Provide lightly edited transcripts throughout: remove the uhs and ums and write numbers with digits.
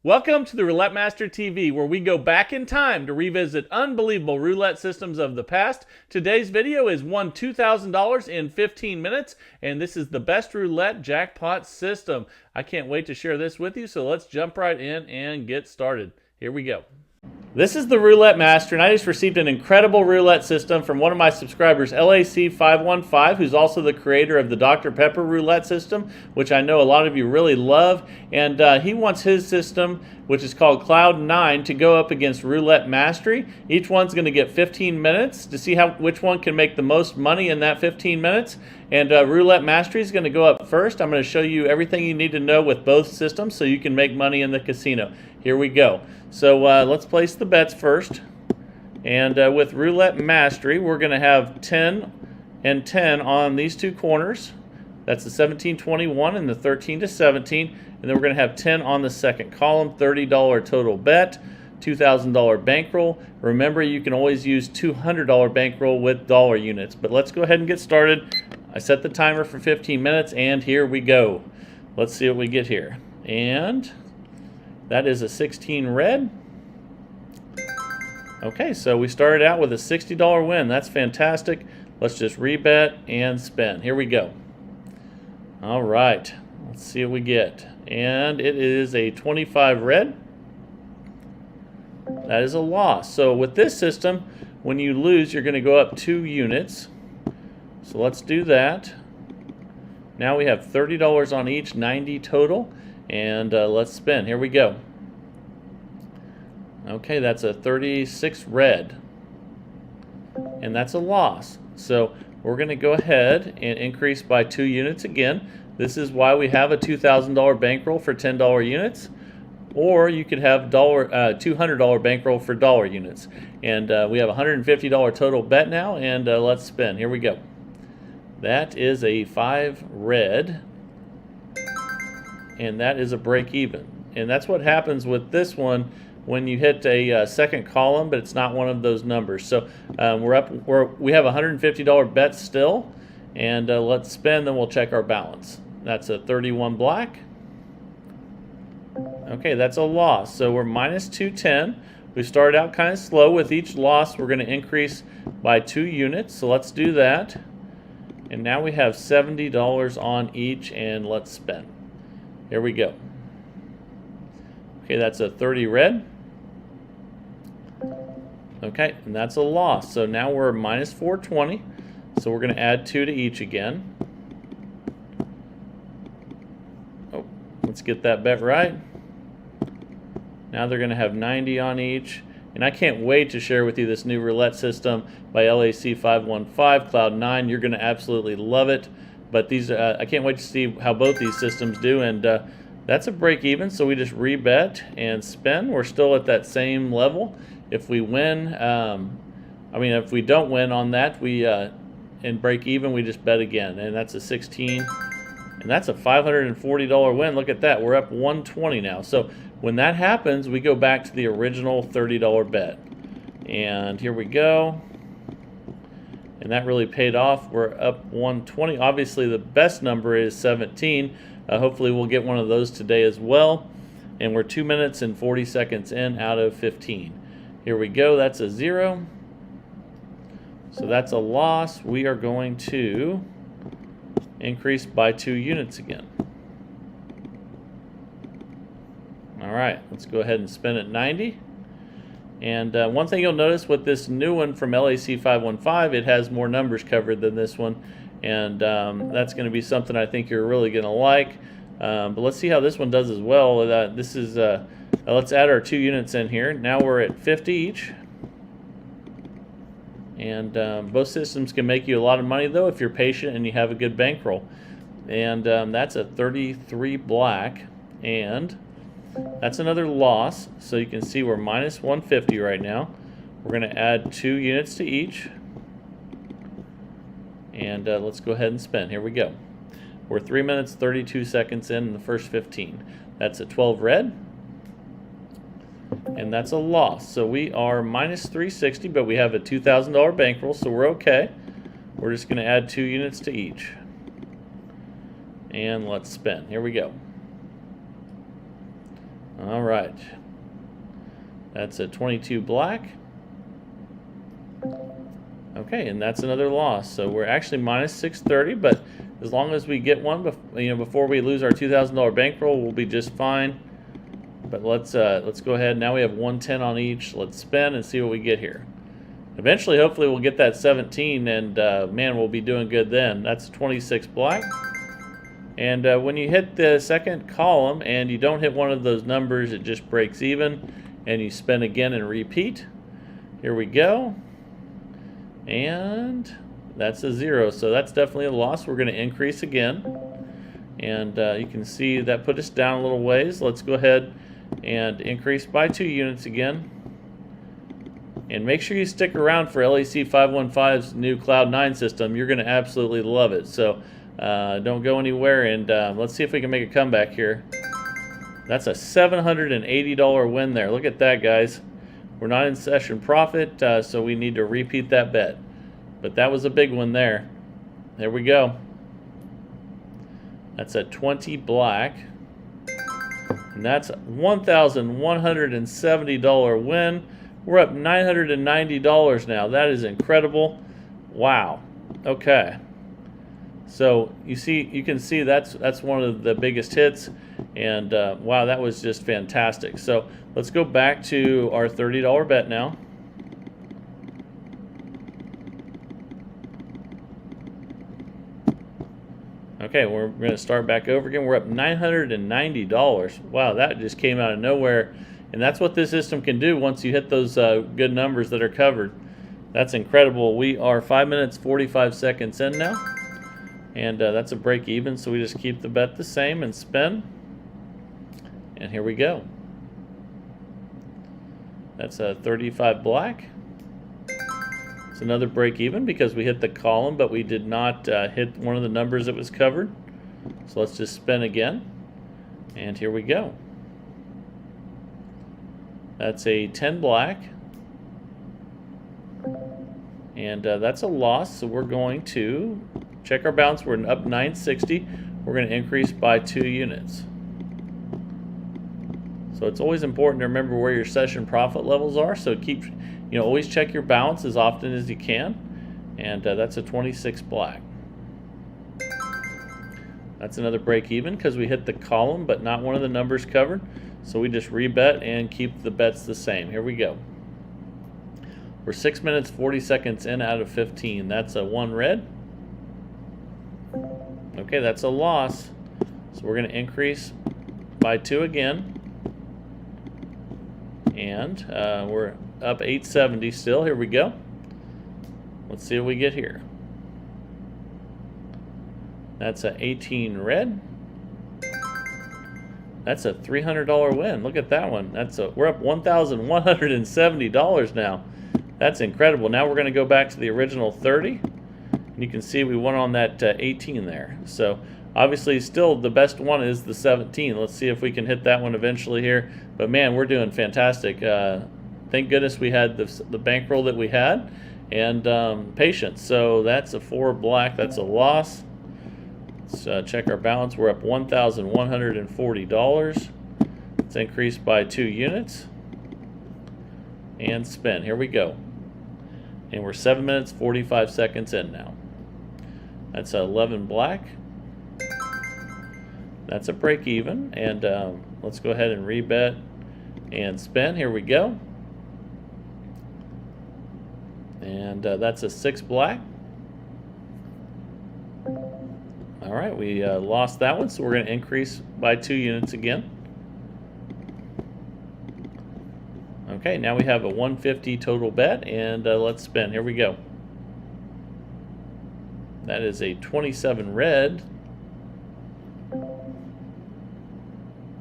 Welcome to the Roulette Master TV, where we go back in time to revisit unbelievable roulette systems of the past. Today's video is won $2,000 in 15 minutes, and this is the best roulette jackpot system. I can't wait to share this with you, so let's jump right in and get started. Here we go. This is the Roulette Master, and I just received an incredible roulette system from one of my subscribers, LAC515, who's also the creator of the Dr. Pepper roulette system, which I know a lot of you really love. And he wants his system, which is called Cloud 9, to go up against Roulette Mastery. Each one's going to get 15 minutes to see which one can make the most money in that 15 minutes. And Roulette Mastery is going to go up first. I'm going to show you everything you need to know with both systems so you can make money in the casino. Here we go. So let's place the bets first. And with Roulette Mastery, we're going to have 10 and 10 on these two corners. That's the 17-21 and the 13-17. And then we're going to have 10 on the second column, $30 total bet, $2,000 bankroll. Remember, you can always use $200 bankroll with dollar units. But let's go ahead and get started. I set the timer for 15 minutes, and here we go. Let's see what we get here. And that is a 16 red. Okay, so we started out with a $60 win. That's fantastic. Let's just rebet and spin. Here we go. All right, let's see what we get. And it is a 25 red. That is a loss. So with this system, when you lose, you're going to go up 2 units. So let's do that. Now we have $30 on each, 90 total. And let's spin. Here we go. Okay, that's a 36 red. And that's a loss. So we're going to go ahead and increase by 2 units again. This is why we have a $2,000 bankroll for $10 units. Or you could have $200 bankroll for dollar units. And we have a $150 total bet now. And let's spin. Here we go. That is a 5 red. And that is a break even. And that's what happens with this one when you hit a second column, but it's not one of those numbers. So we have a $150 bet still, and let's spin, then we'll check our balance. That's a 31 black. Okay, that's a loss. So we're minus 210. We started out kind of slow. With each loss, we're going to increase by 2 units. So let's do that. And now we have $70 on each, and let's spin. Here we go. Okay, that's a 30 red. Okay, and that's a loss. So now we're minus 420. So we're going to add 2 to each again. Oh, let's get that bet right. Now they're going to have 90 on each. And I can't wait to share with you this new roulette system by LAC515, Cloud 9. You're going to absolutely love it. But these, I can't wait to see how both these systems do. And that's a break even, so we just rebet and spin. We're still at that same level. If we win, if we don't win on that, we and break even, we just bet again. And that's a 16, and that's a $540 win. Look at that. We're up 120 now. So when that happens, we go back to the original $30 bet. And here we go. And that really paid off. We're up 120. Obviously, the best number is 17. Hopefully, we'll get one of those today as well. And we're 2 minutes and 40 seconds in out of 15. Here we go. That's a 0. So that's a loss. We are going to increase by 2 units again. All right, let's go ahead and spin at 90. And one thing you'll notice with this new one from LAC515, it has more numbers covered than this one. And that's going to be something I think you're really going to like. But let's see how this one does as well. Let's add our 2 units in here. Now we're at 50 each. And both systems can make you a lot of money, though, if you're patient and you have a good bankroll. And that's a 33 black. And that's another loss. So you can see we're minus 150 right now. We're going to add 2 units to each. And let's go ahead and spin. Here we go. We're 3 minutes, 32 seconds in the first 15. That's a 12 red. And that's a loss. So we are minus 360, but we have a $2,000 bankroll, so we're okay. We're just going to add 2 units to each. And let's spin. Here we go. All right. That's a 22 black. Okay, and that's another loss. So we're actually minus 630, but as long as we get one, before we lose our $2,000 bankroll, we'll be just fine. But let's go ahead. Now we have 110 on each. Let's spin and see what we get here. Eventually, hopefully, we'll get that 17, and man, we'll be doing good then. That's 26 black. And when you hit the second column and you don't hit one of those numbers, it just breaks even, and you spin again and repeat. Here we go. And that's a 0, so that's definitely a loss. We're going to increase again. And you can see that put us down a little ways. Let's go ahead and increase by 2 units again. And make sure you stick around for LEC 515's new Cloud 9 system. You're going to absolutely love it. So don't go anywhere, and let's see if we can make a comeback here. That's a $780 win there. Look at that, guys. We're not in session profit, so we need to repeat that bet. But that was a big one there. There we go. That's a 20 black. And that's a $1,170 win. We're up $990 now. That is incredible. Wow. Okay. So you can see that's one of the biggest hits, and wow, that was just fantastic. So let's go back to our $30 bet now. Okay, we're going to start back over again. We're up $990. Wow, that just came out of nowhere, and that's what this system can do once you hit those good numbers that are covered. That's incredible. We are 5 minutes 45 seconds in now. And that's a break even, so we just keep the bet the same and spin. And here we go. That's a 35 black. It's another break even because we hit the column, but we did not hit one of the numbers that was covered. So let's just spin again. And here we go. That's a 10 black. And that's a loss, so we're going to check our balance. We're up 960. We're going to increase by 2 units. So it's always important to remember where your session profit levels are. So keep, always check your balance as often as you can. And that's a 26 black. That's another break even because we hit the column, but not one of the numbers covered. So we just rebet and keep the bets the same. Here we go. We're 6 minutes 40 seconds in out of 15. That's a 1 red. Okay, that's a loss. So we're going to increase by 2 again. And we're up 870 still. Here we go. Let's see what we get here. That's a 18 red. That's a $300 win. Look at that one. We're up $1,170 now. That's incredible. Now we're going to go back to the original 30. And you can see we won on that 18 there. So obviously still the best one is the 17. Let's see if we can hit that one eventually here. But man, we're doing fantastic. Thank goodness we had the bankroll that we had and patience. So that's a 4 black. That's a loss. Let's check our balance. We're up $1,140. Let's increase by 2 units. And spin. Here we go. And we're 7 minutes 45 seconds in now. That's 11 black. That's a break even. And let's go ahead and rebet and spin. Here we go. And that's a 6 black. All right, we lost that one, so we're going to increase by 2 units again. Okay, now we have a 150 total bet, and let's spin. Here we go. That is a 27 red.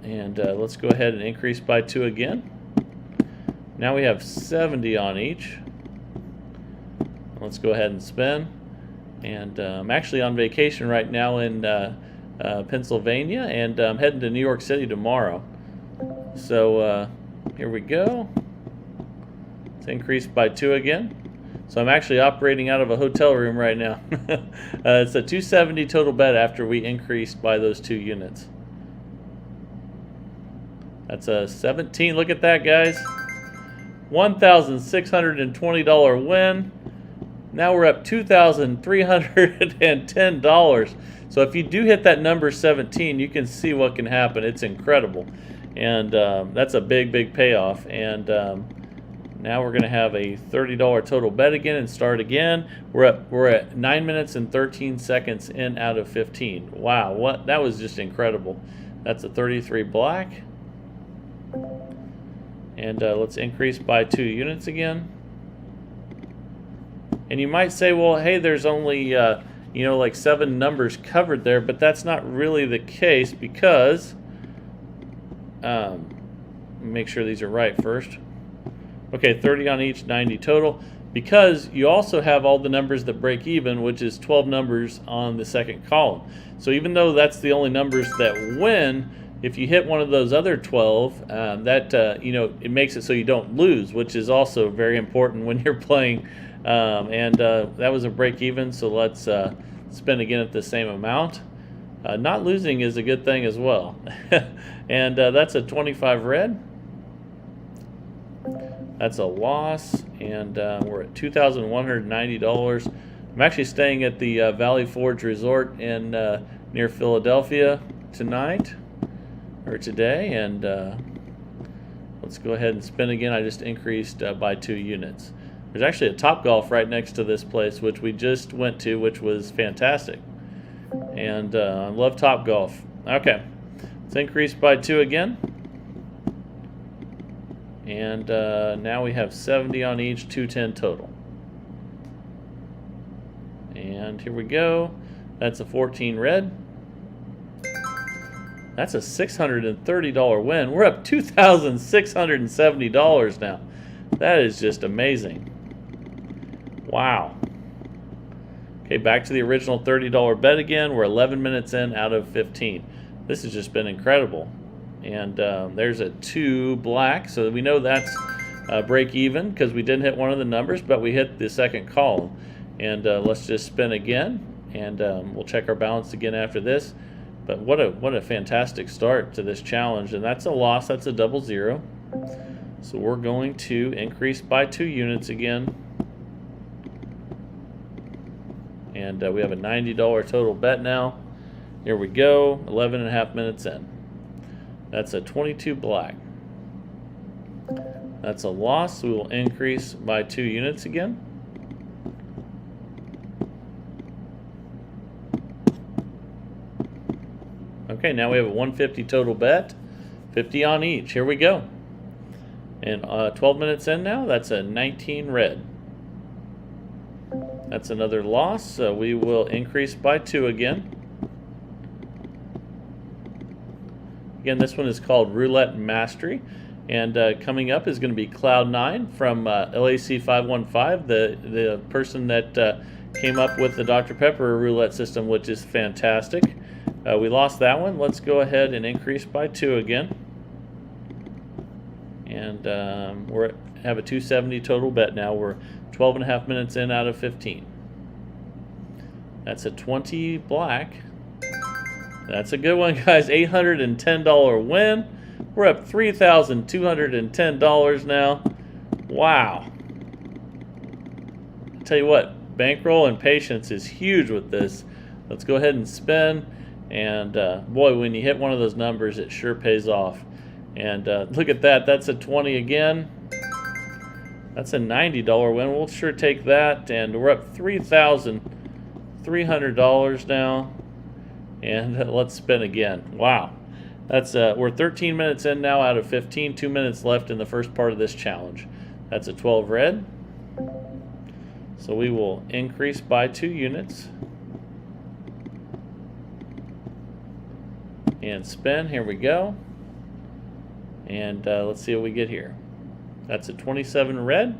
And let's go ahead and increase by 2 again. Now we have 70 on each. Let's go ahead and spin. And I'm actually on vacation right now in Pennsylvania, and I'm heading to New York City tomorrow. So here we go. Let's increase by 2 again. So I'm actually operating out of a hotel room right now. It's a 270 total bet after we increased by those 2 units. That's a 17. Look at that, guys. $1,620 win. Now we're up $2,310. So if you do hit that number 17, you can see what can happen. It's incredible. And that's a big, big payoff. And now we're going to have a $30 total bet again and start again. We're at 9 minutes and 13 seconds in out of 15. Wow, that was just incredible. That's a 33 black. And let's increase by 2 units again. And you might say, well, hey, there's only you know, like 7 numbers covered there, but that's not really the case because make sure these are right first. Okay, 30 on each, 90 total, because you also have all the numbers that break even, which is 12 numbers on the second column. So even though that's the only numbers that win, if you hit one of those other 12, that you know, it makes it so you don't lose, which is also very important when you're playing. That was a break even, so let's spin again at the same amount. Not losing is a good thing as well. And that's a 25 red. That's a loss, and we're at $2,190. I'm actually staying at the Valley Forge Resort in near Philadelphia tonight, or today, and let's go ahead and spin again. I just increased by 2 units. There's actually a Topgolf right next to this place, which we just went to, which was fantastic. And I love Topgolf. Okay, let's increase by 2 again. And now we have 70 on each, 210 total. And here we go. That's a 14 red. That's a $630 win. We're up $2,670 now. That is just amazing. Wow. Okay, back to the original $30 bet again. We're 11 minutes in out of 15. This has just been incredible. And there's a 2 black, so we know that's break even because we didn't hit one of the numbers, but we hit the second column. And let's just spin again, and we'll check our balance again after this. But what a fantastic start to this challenge. And that's a loss. That's a 00. So we're going to increase by 2 units again. And we have a $90 total bet now. Here we go, 11.5 minutes in. That's a 22 black. That's a loss, so we will increase by 2 units again. Okay, now we have a 150 total bet, 50 on each. Here we go. And 12 minutes in now, that's a 19 red. That's another loss, so we will increase by 2 again. Again, this one is called Roulette Mastery. And coming up is going to be Cloud9 from LAC 515, the person that came up with the Dr. Pepper roulette system, which is fantastic. We lost that one. Let's go ahead and increase by 2 again. And we have a 270 total bet now. We're 12.5 minutes in out of 15. That's a 20 black. That's a good one, guys. $810 win. We're up $3,210 now. Wow. I tell you what, bankroll and patience is huge with this. Let's go ahead and spin. And boy, when you hit one of those numbers, it sure pays off. And look at that. That's a 20 again. That's a $90 win. We'll sure take that. And we're up $3,300 now. And let's spin again. Wow. That's we're 13 minutes in now out of 15. 2 minutes left in the first part of this challenge. That's a 12 red. So we will increase by 2 units. And spin. Here we go. And let's see what we get here. That's a 27 red.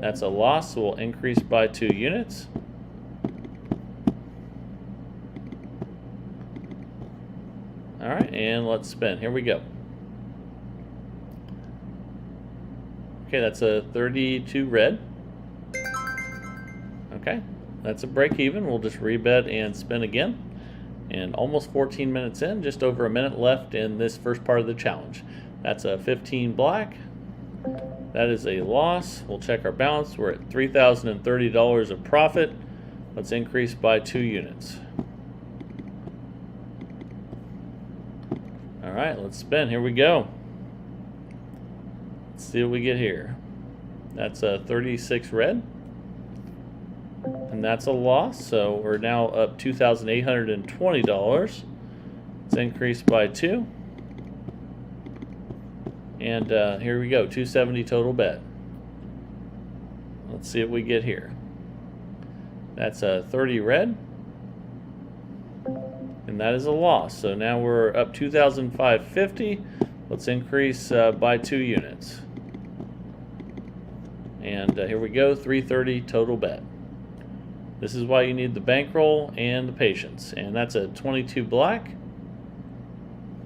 That's a loss, so we'll increase by 2 units. All right, and let's spin. Here we go. Okay, that's a 32 red. Okay, that's a break even. We'll just rebet and spin again. And almost 14 minutes in, just over a minute left in this first part of the challenge. That's a 15 black. That is a loss. We'll check our balance. We're at $3,030 of profit. Let's increase by 2 units. All right, let's spin. Here we go. Let's see what we get here. That's a 36 red. And that's a loss, so we're now up $2,820. Let's increase by 2. And here we go, 270 total bet. Let's see what we get here. That's a 30 red. And that is a loss, so now we're up $2,550. Let's increase by 2 units. And here we go, 330 total bet. This is why you need the bankroll and the patience. And that's a 22 black.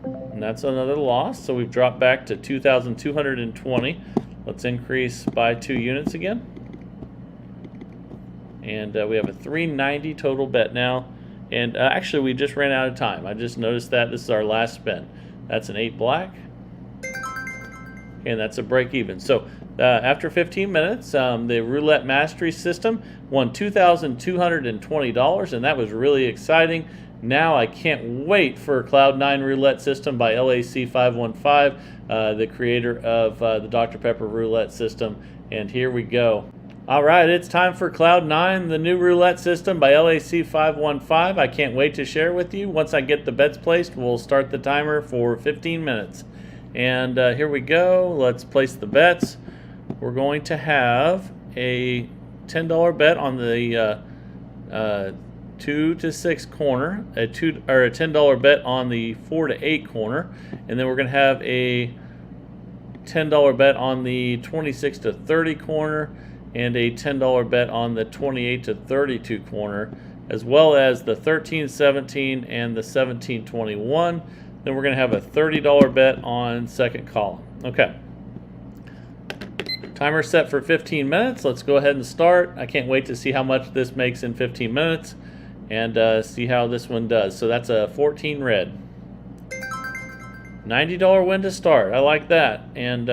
And that's another loss. So we've dropped back to 2,220. Let's increase by 2 units again. And we have a 390 total bet now. And actually, we just ran out of time. I just noticed that. This is our last spin. That's an 8 black. And that's a break even. So after 15 minutes, the Roulette Mastery system won $2,220, and that was really exciting. Now I can't wait for Cloud9 Roulette System by LAC515, the creator of the Dr. Pepper Roulette System. And here we go. All right, it's time for Cloud9, the new roulette system by LAC515. I can't wait to share with you. Once I get the bets placed, we'll start the timer for 15 minutes. And here we go. Let's place the bets. We're going to have a $10 bet on the 2 to 6 corner, a $10 bet on the 4 to 8 corner, and then we're going to have a $10 bet on the 26 to 30 corner, and a $10 bet on the 28 to 32 corner, as well as the 13-17 and the 17-21. Then we're going to have a $30 bet on second column. Okay. Timer set for 15 minutes. Let's go ahead and start. I can't wait to see how much this makes in 15 minutes and see how this one does. So that's a 14 red. $90 win to start. I like that. And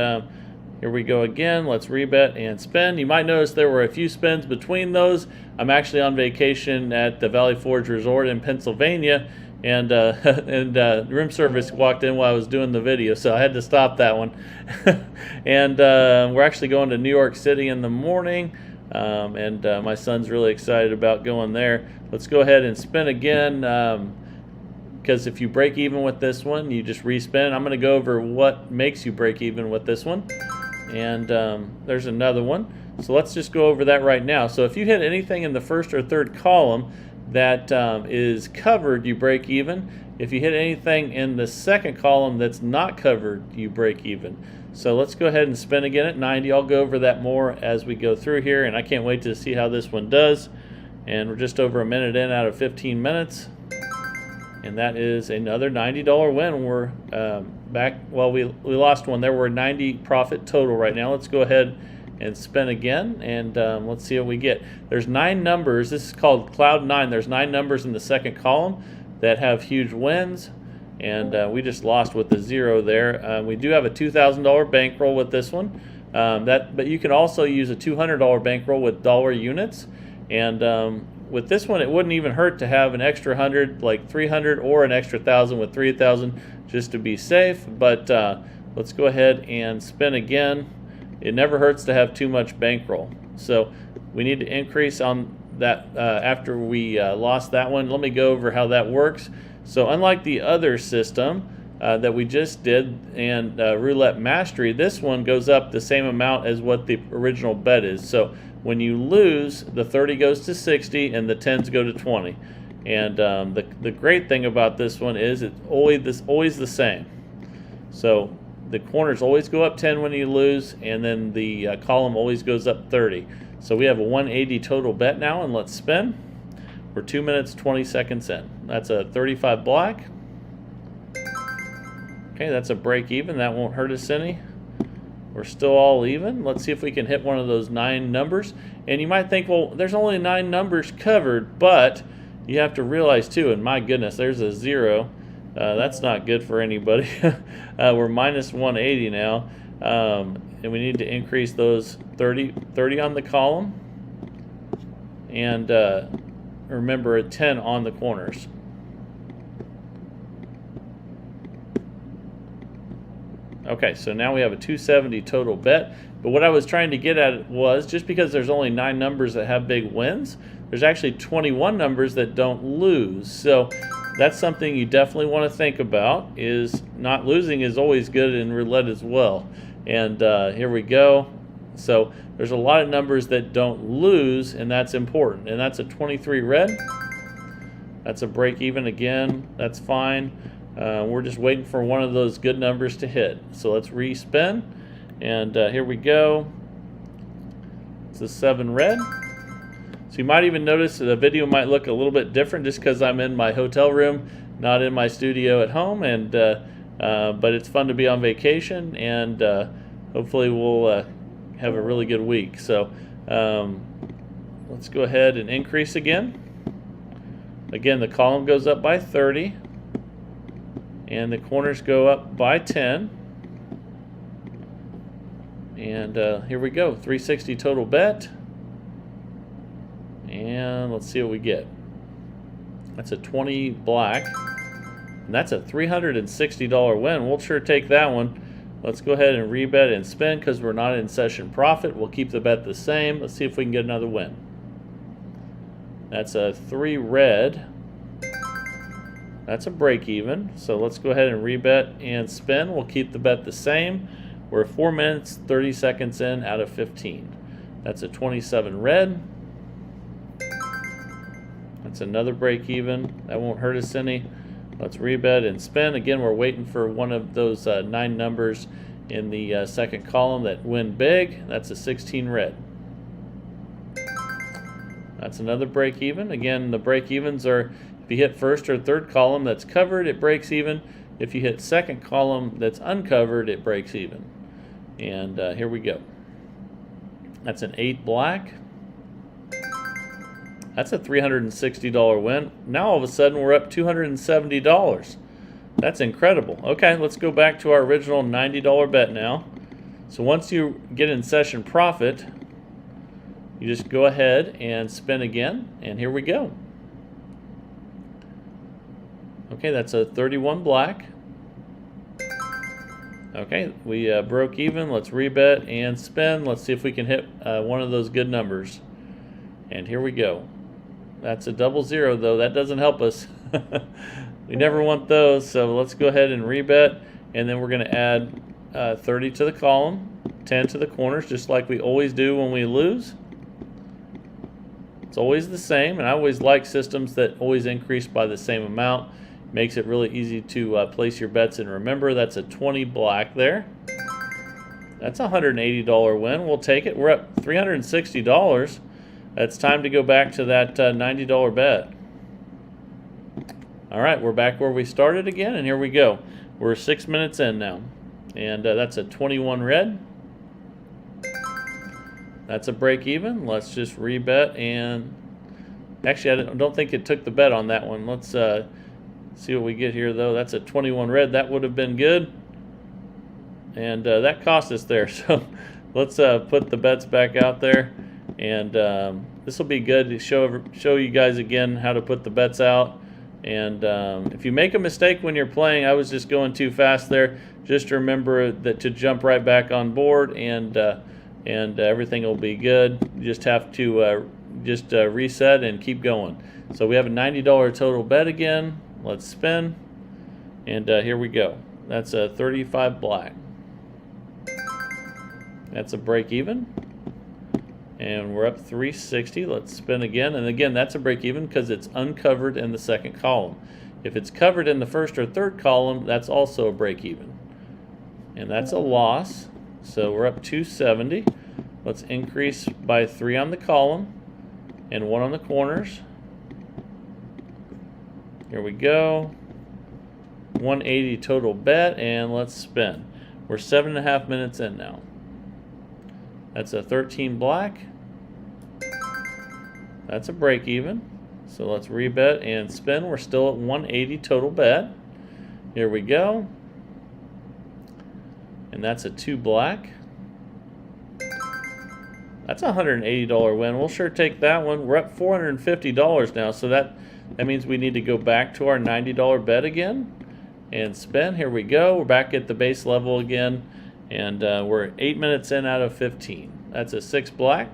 here we go again. Let's rebet and spin. You might notice there were a few spins between those. I'm actually on vacation at the Valley Forge Resort in Pennsylvania, and room service walked in while I was doing the video, so I had to stop that one. And we're actually going to New York City in the morning, and my son's really excited about going there. Let's go ahead and spin again, because if you break even with this one, you just respin. I'm going to go over what makes you break even with this one, and there's another one. So let's just go over that right now. So if you hit anything in the first or third column that is covered, you break even. If you hit anything in the second column that's not covered, you break even. So let's go ahead and spin again at 90. I'll go over that more as we go through here, and I can't wait to see how this one does. And we're just over a minute in out of 15 minutes. And that is another $90 win. We're back. Well, we lost one there. We're 90 profit total right now. Let's go ahead and spin again, and let's see what we get. There's 9 numbers. This is called Cloud9. There's 9 numbers in the second column that have huge wins, and we just lost with the 0 there. We do have a $2,000 bankroll with this one, but you can also use a $200 bankroll with dollar units, and with this one, it wouldn't even hurt to have an extra 100, like 300, or an extra 1,000 with 3,000, just to be safe. But let's go ahead and spin again. It never hurts to have too much bankroll. So we need to increase on that after we lost that one. Let me go over how that works. So unlike the other system that we just did and Roulette Mastery, this one goes up the same amount as what the original bet is. So when you lose, the 30 goes to 60 and the 10s go to 20. And the great thing about this one is it's always the same. So the corners always go up 10 when you lose, and then the column always goes up 30. So we have a 180 total bet now, and let's spin. We're 2 minutes 20 seconds in. That's a 35 black. Okay, that's a break even. That won't hurt us any. We're still all even. Let's see if we can hit one of those 9 numbers. And you might think, well, there's only 9 numbers covered, but you have to realize too, and my goodness, there's a 0. That's not good for anybody. We're minus 180 now, and we need to increase those 30 on the column, and remember a 10 on the corners. Okay, so now we have a 270 total bet. But what I was trying to get at was, just because there's only 9 numbers that have big wins, there's actually 21 numbers that don't lose. So that's something you definitely want to think about, is not losing is always good in roulette as well. And here we go. So there's a lot of numbers that don't lose, and that's important. And that's a 23 red. That's a break even again. That's fine. We're just waiting for one of those good numbers to hit. So let's respin, and here we go. It's a 7 red. So you might even notice that the video might look a little bit different just because I'm in my hotel room, not in my studio at home, and but it's fun to be on vacation, and hopefully we'll have a really good week. So let's go ahead and increase again. Again, the column goes up by 30. And the corners go up by 10. And here we go, 360 total bet. And let's see what we get. That's a 20 black. And that's a $360 win. We'll sure take that one. Let's go ahead and rebet and spin because we're not in session profit. We'll keep the bet the same. Let's see if we can get another win. That's a 3 red. That's a break even, so let's go ahead and rebet and spin. We'll keep the bet the same. We're 4 minutes, 30 seconds in out of 15. That's a 27 red. That's another break even. That won't hurt us any. Let's rebet and spin. Again, we're waiting for one of those 9 numbers in the second column that win big. That's a 16 red. That's another break even. Again, the break evens are, if you hit first or third column that's covered, it breaks even. If you hit second column that's uncovered, it breaks even. And here we go. That's an 8 black. That's a $360 win. Now all of a sudden we're up $270. That's incredible. Okay, let's go back to our original $90 bet now. So once you get in session profit, you just go ahead and spin again, and here we go. Okay, that's a 31 black. Okay, we broke even. Let's rebet and spin. Let's see if we can hit one of those good numbers. And here we go. That's a 00 though. That doesn't help us. We never want those, so let's go ahead and rebet, and then we're going to add 30 to the column, 10 to the corners, just like we always do when we lose. It's always the same, and I always like systems that always increase by the same amount. Makes it really easy to place your bets, and remember, that's a 20 black there. That's a $180 win. We'll take it. We're up $360. It's time to go back to that $90 bet. All right, we're back where we started again, and here we go. We're 6 minutes in now, and that's a 21 red. That's a break even. Let's just rebet, and actually I don't think it took the bet on that one. Let's see what we get here though. That's a 21 red. That would have been good, and that cost us there. So let's put the bets back out there, and this will be good to show you guys again how to put the bets out. And if you make a mistake when you're playing, I was just going too fast there. Just remember that to jump right back on board, and everything will be good. You just have to reset and keep going. So we have a $90 total bet again. Let's spin, and here we go. That's a 35 black. That's a break even, and we're up 360. Let's spin again, and again that's a break even because it's uncovered in the second column. If it's covered in the first or third column, that's also a break even, and that's a loss. So we're up 270. Let's increase by 3 on the column and 1 on the corners. Here we go. 180 total bet, and let's spin. We're 7.5 minutes in now. That's a 13 black. That's a break even. So let's rebet and spin. We're still at 180 total bet. Here we go. And that's a 2 black. That's a $180 win. We'll sure take that one. We're up $450 now, so that means we need to go back to our $90 bet again and spin. Here we go. We're back at the base level again, and we're 8 minutes in out of 15. That's a 6 black.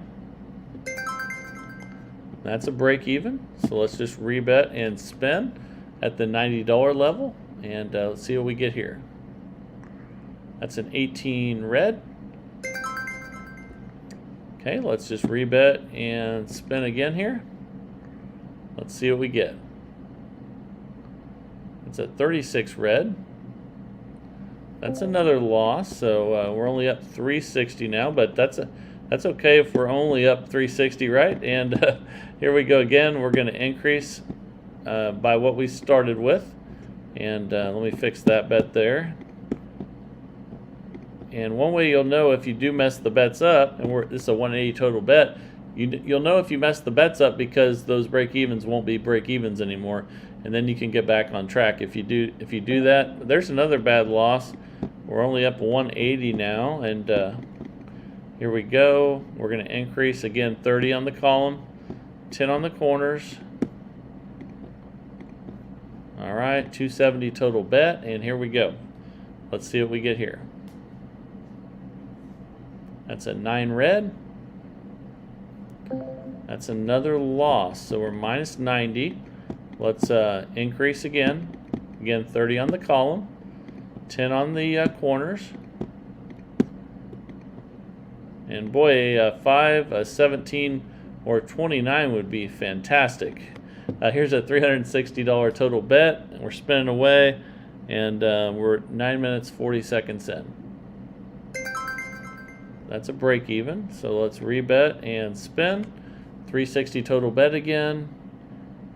That's a break even. So let's just rebet and spin at the $90 level, and let's see what we get here. That's an 18 red. Okay, let's just rebet and spin again here. Let's see what we get. It's a 36 red. That's another loss, so we're only up 360 now, but that's okay if we're only up 360, right? And here we go again. We're going to increase by what we started with, and let me fix that bet there. And one way you'll know if you do mess the bets up, and this is a 180 total bet, you'll know if you mess the bets up because those break evens won't be break evens anymore, and then you can get back on track. If you do that, there's another bad loss. We're only up 180 now, and here we go. We're going to increase again, 30 on the column, 10 on the corners. All right, 270 total bet, and here we go. Let's see what we get here. That's a 9 red. That's another loss. So we're minus 90. Let's increase again. Again, 30 on the column, 10 on the corners. And boy, a 5, a 17, or 29 would be fantastic. Here's a $360 total bet. And we're spinning away, and we're 9 minutes 40 seconds in. That's a break even, so let's rebet and spin. 360 total bet again.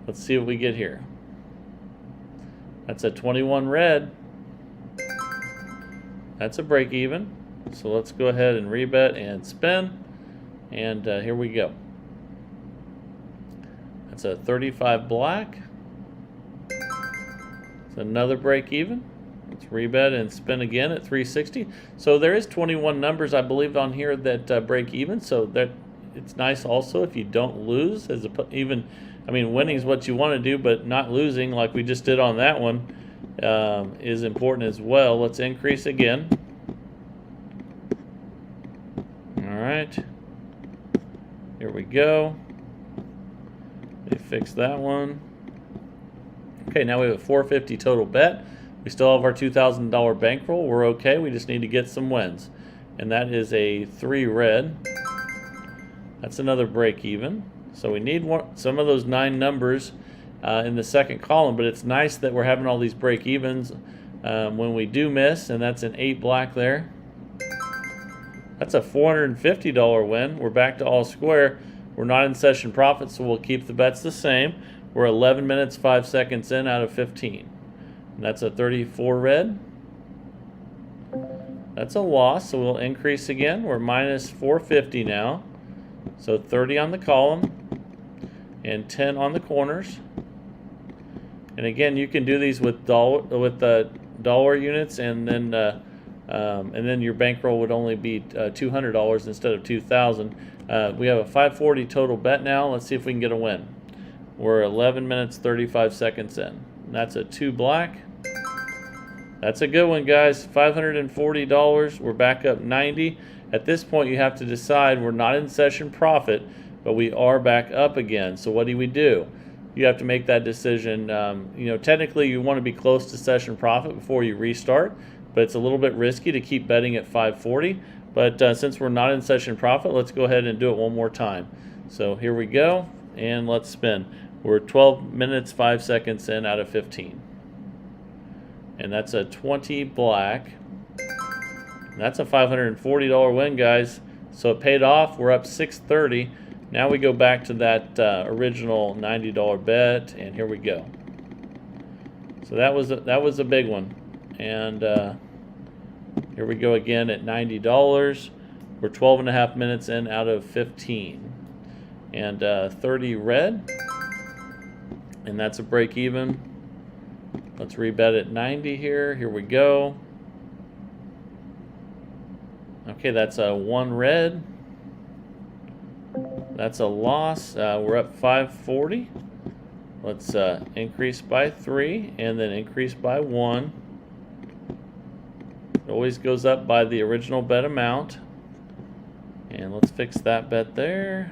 Let's see what we get here. That's a 21 red. That's a break even, so let's go ahead and rebet and spin, and here we go. That's a 35 black. It's another break even. Let's rebet and spin again at 360. So there is 21 numbers, I believe, on here that break even. So that it's nice also if you don't lose. Winning is what you want to do, but not losing like we just did on that one is important as well. Let's increase again. All right. Here we go. Let me fix that one. Okay, now we have a 450 total bet. We still have our $2,000 bankroll. We're okay. We just need to get some wins. And that is a 3 red. That's another break even. So we need some of those 9 numbers in the second column, but it's nice that we're having all these break evens when we do miss, and that's an 8 black there. That's a $450 win. We're back to all square. We're not in session profit, so we'll keep the bets the same. We're 11 minutes 5 seconds in out of 15. And that's a 34 red. That's a loss, so we'll increase again. We're minus 450 now. So 30 on the column and 10 on the corners. And again, you can do these with the dollar units, and then your bankroll would only be $200 instead of $2,000. We have a 540 total bet now. Let's see if we can get a win. We're 11 minutes 35 seconds in. And that's a 2 black. That's a good one, guys. $540. We're back up 90. At this point, you have to decide we're not in session profit, but we are back up again. So what do? You have to make that decision. Technically, you want to be close to session profit before you restart, but it's a little bit risky to keep betting at 540. But since we're not in session profit, let's go ahead and do it one more time. So here we go, and let's spin. We're 12 minutes 5 seconds in out of 15. And that's a 20 black. And that's a $540 win, guys. So it paid off. We're up 630. Now we go back to that original $90 bet, and here we go. So that was a big one. And here we go again at $90. We're 12 and a half minutes in out of 15. And 30 red. and that's a break even. Let's rebet at 90 here. Here we go. Okay, that's a 1 red. That's a loss. We're up 540. Let's increase by 3 and then increase by 1. It always goes up by the original bet amount. And let's fix that bet there.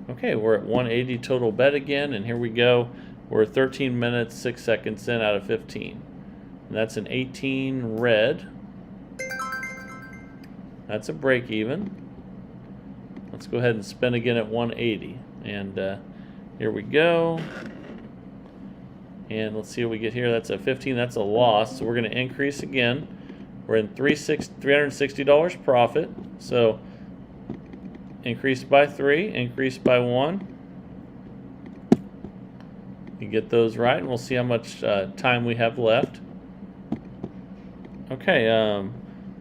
Okay, we're at 180 total bet again, and here we go. We're 13 minutes, 6 seconds in out of 15. And that's an 18 red. That's a break even. Let's go ahead and spin again at 180. And here we go. And let's see what we get here. That's a 15. That's a loss. So we're going to increase again. We're in $360 profit. So increase by 3, increase by 1. You get those right, and we'll see how much time we have left. Okay,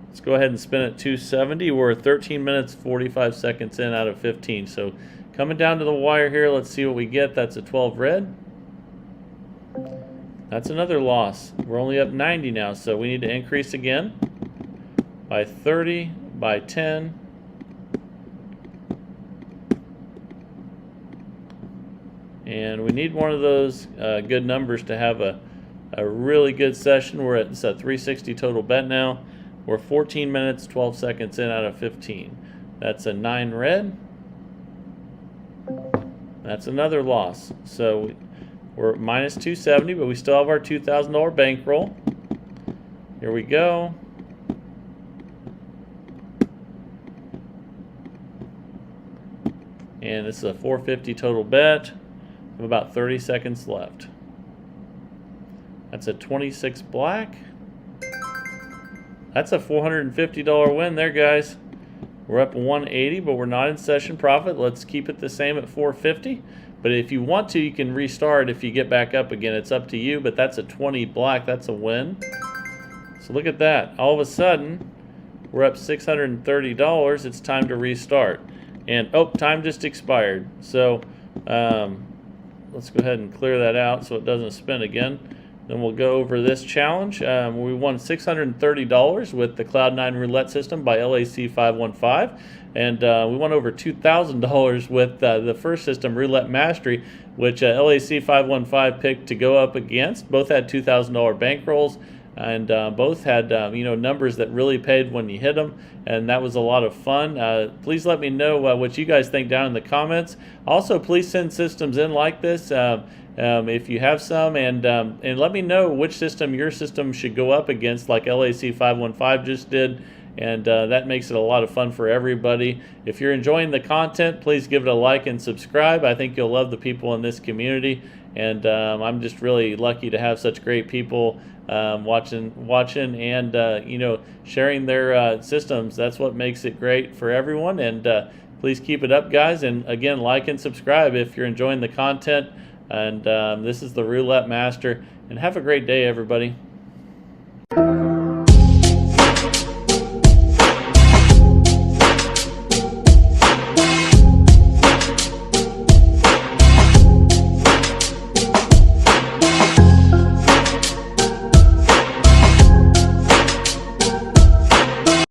let's go ahead and spin at 270. We're 13 minutes, 45 seconds in out of 15. So coming down to the wire here, let's see what we get. That's a 12 red. That's another loss. We're only up 90 now, so we need to increase again by 30, by 10. And we need one of those good numbers to have a really good session. We're at 360 total bet now. We're 14 minutes, 12 seconds in out of 15. That's a 9 red. That's another loss. So we're minus 270, but we still have our $2,000 bankroll. Here we go. And this is a 450 total bet. We have about 30 seconds left. That's a 26 black. That's a $450 win there, guys. We're up 180, but we're not in session profit. Let's keep it the same at 450. But if you want to, you can restart if you get back up again. It's up to you, but that's a 20 black. That's a win. So look at that. All of a sudden, we're up $630. It's time to restart. And, oh, time just expired. So let's go ahead and clear that out so it doesn't spin again. Then we'll go over this challenge. We won $630 with the Cloud9 roulette system by LAC 515. And we won over $2,000 with the first system, Roulette Mastery, which LAC 515 picked to go up against. Both had $2,000 bankrolls, and both had numbers that really paid when you hit them, and that was a lot of fun. Please let me know what you guys think down in the comments. Also, please send systems in like this if you have some, and let me know which system your system should go up against, like LAC 515 just did. And that makes it a lot of fun for everybody. If you're enjoying the content, please give it a like and subscribe. I think you'll love the people in this community, and I'm just really lucky to have such great people watching and sharing their systems. That's what makes it great for everyone. And please keep it up, guys. And again, like and subscribe if you're enjoying the content. And this is the Roulette Master. And have a great day, everybody.